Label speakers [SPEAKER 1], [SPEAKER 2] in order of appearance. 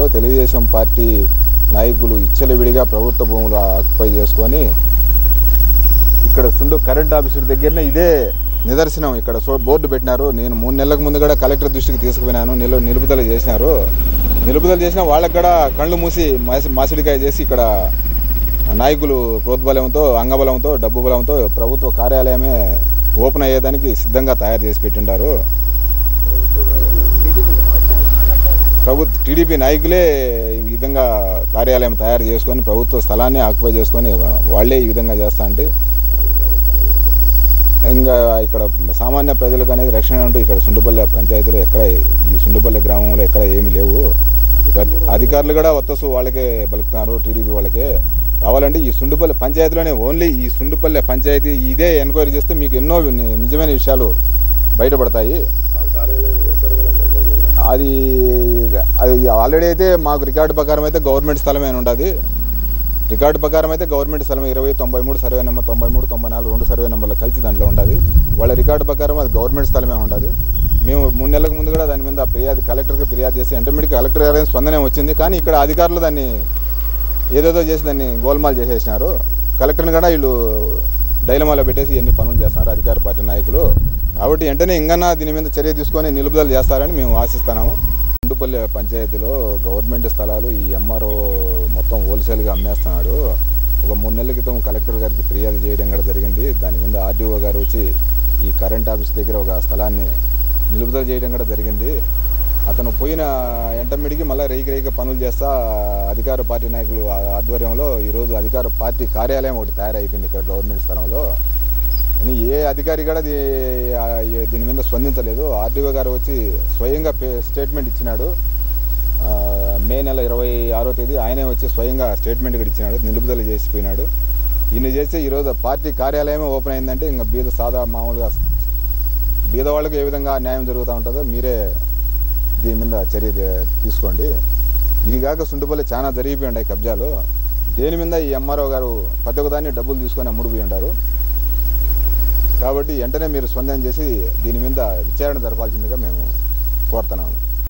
[SPEAKER 1] పంచాయతీలో తెలుగుదేశం పార్టీ నాయకులు విడిగా ప్రభుత్వ భూములు ఆక్యుపై చేసుకొని ఇక్కడ కరెంట్ ఆఫీసర్ దగ్గరనే ఇదే నిదర్శనం. ఇక్కడ బోర్డు పెట్టినారు. నేను 3 నెలలకు ముందు కూడా కలెక్టర్ దృష్టికి తీసుకుపోయినాను. నిలుపుదల చేసినారు. నిలుపుదల చేసిన వాళ్ళకి కూడా కళ్ళు మూసి మాసిడికాయ చేసి ఇక్కడ నాయకులు ప్రోద్బలంతో, అంగబలంతో, డబ్బు బలంతో ప్రభుత్వ కార్యాలయమే ఓపెన్ అయ్యేదానికి సిద్ధంగా తయారు చేసి పెట్టిండారు. టీడీపీ నాయకులే ఈ విధంగా కార్యాలయం తయారు చేసుకొని ప్రభుత్వ స్థలాన్ని ఆక్యుపై చేసుకొని వాళ్ళే ఈ విధంగా చేస్తా అంటే ఇంకా ఇక్కడ సామాన్య ప్రజలకు అనేది రక్షణ ఉంటూ ఇక్కడ సుండుపల్లె పంచాయతీలో ఎక్కడ ఈ సుండుపల్లె గ్రామంలో ఎక్కడ ఏమీ లేవు. అధికారులు కూడా ఒత్తసు వాళ్ళకే పలుకుతున్నారు, టీడీపీ వాళ్ళకే. కావాలంటే ఈ సుండుపల్లె పంచాయతీలోనే ఓన్లీ ఈ సుండుపల్లె పంచాయతీ ఇదే ఎంక్వైరీ చేస్తే మీకు ఎన్నో నిజమైన విషయాలు బయటపడతాయి. అది ఆల్రెడీ అయితే మాకు రికార్డు ప్రకారం అయితే గవర్నమెంట్ స్థలమే ఉండదు. రికార్డు ప్రకారం అయితే గవర్నమెంట్ స్థలమే 2093 సర్వే నెంబర్ 93, 94 2 సర్వే నెంబర్లు కలిసి దాంట్లో ఉండదు. వాళ్ళ రికార్డు ప్రకారం అది గవర్నమెంట్ స్థలమే ఉండదు. మేము 3 నెలలకు ముందు కూడా దాని మీద కలెక్టర్కి ఫిర్యాదు చేసి ఇంటర్మీడియట్ కలెక్టర్ గారి స్పందనే వచ్చింది. కానీ ఇక్కడ అధికారులు దాన్ని ఏదేదో చేసి దాన్ని గోల్మాల్ చేసేసినారు. కలెక్టర్ని కూడా వీళ్ళు డైలమాలో పెట్టేసి ఎన్ని పనులు చేస్తున్నారు అధికార పార్టీ నాయకులు. కాబట్టి వెంటనే ఇంకన్నా దీని మీద చర్య తీసుకొని నిలుపుదల చేస్తారని మేము ఆశిస్తున్నాము. సుండుపల్లె పంచాయతీలో గవర్నమెంట్ స్థలాలు ఈ ఎంఆర్ఓ మొత్తం హోల్సేల్గా అమ్మేస్తున్నాడు. ఒక 3 నెలల క్రితం కలెక్టర్ గారికి ఫిర్యాదు చేయడం కూడా జరిగింది. దాని మీద ఆర్డీఓ గారు వచ్చి ఈ కరెంట్ ఆఫీస్ దగ్గర ఒక స్థలాన్ని నిలుపుదల చేయడం కూడా జరిగింది. అతను పోయిన ఎంటమిడికి మళ్ళీ రేయికి పనులు చేస్తా అధికార పార్టీ నాయకులు ఆధ్వర్యంలో ఈరోజు అధికార పార్టీ కార్యాలయం ఒకటి తయారైపోయింది ఇక్కడ గవర్నమెంట్ స్థలంలో. ఏ అధికారి కూడా దీని మీద స్పందించలేదు. ఆర్డీఓ గారు వచ్చి స్వయంగా స్టేట్మెంట్ ఇచ్చినాడు. మే నెల 26వ తేదీ ఆయనే వచ్చి స్వయంగా స్టేట్మెంట్ కూడా ఇచ్చినాడు, నిలుపుదల చేసిపోయినాడు. ఈయన చేస్తే ఈరోజు పార్టీ కార్యాలయమే ఓపెన్ అయిందంటే ఇంకా మామూలుగా బీద వాళ్ళకి ఏ విధంగా న్యాయం జరుగుతూ ఉంటుందో మీరే దీని మీద చర్య తీసుకోండి. ఇది కాక సుండుపల్లి చాలా జరిగిపోయి ఉన్నాయి కబ్జాలు. దేని మీద ఈ ఎంఆర్ఓ గారు ప్రతి ఒక్కదాన్ని డబ్బులు తీసుకొని అమ్ముడుపోయి ఉంటారు. కాబట్టి వెంటనే మీరు స్పందన చేసి దీని మీద విచారణ జరపాల్సిందిగా మేము కోరుతున్నాము.